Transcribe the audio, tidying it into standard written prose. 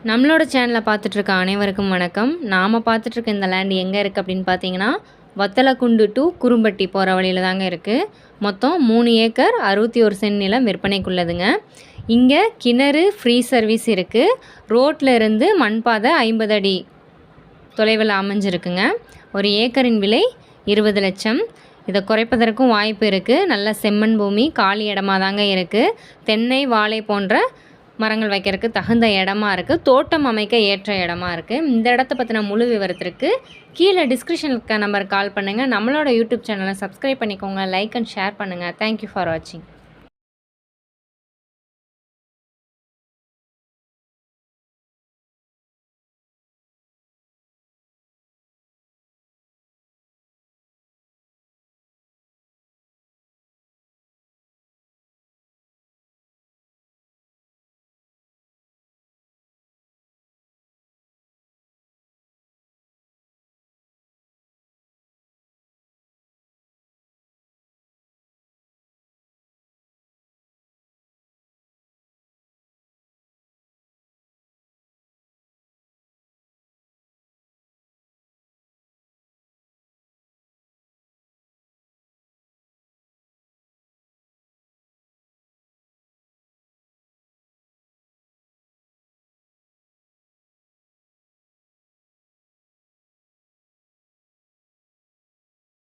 நம்மளோட சேனலை பார்த்துட்ருக்க அனைவருக்கும் வணக்கம். நாம் பார்த்துட்ருக்க இந்த லேண்ட் எங்கே இருக்குது அப்படின்னு பார்த்தீங்கன்னா, வத்தலக்குண்டு டு குரும்பட்டி போகிற வழியில் தாங்க இருக்குது. மொத்தம் 3 ஏக்கர் 61 சென்ட் நிலம் விற்பனைக்குள்ளதுங்க. இங்கே கிணறு ஃப்ரீ சர்வீஸ் இருக்குது. ரோட்டில் இருந்து மண்பாதை 50 அடி தொலைவில் அமைஞ்சிருக்குங்க. ஒரு ஏக்கரின் விலை 20 லட்சம். இதை குறைப்பதற்கும் வாய்ப்பு இருக்குது. நல்ல செம்மண் பூமி, காலி இடமா தாங்க இருக்குது. தென்னை, வாழை போன்ற மரங்கள் வைக்கிறதுக்கு தகுந்த இடமா இருக்குது. தோட்டம் அமைக்க ஏற்ற இடமா இருக்குது. இந்த இடத்த பற்றின முழு விவரத்திற்கு கீழே டிஸ்கிரிப்ஷன் இருக்க நம்பர் கால் பண்ணுங்கள். நம்மளோட யூடியூப் சேனலை சப்ஸ்கிரைப் பண்ணிக்கோங்க. லைக் அண்ட் ஷேர் பண்ணுங்கள். தேங்க்யூ ஃபார் வாட்சிங்.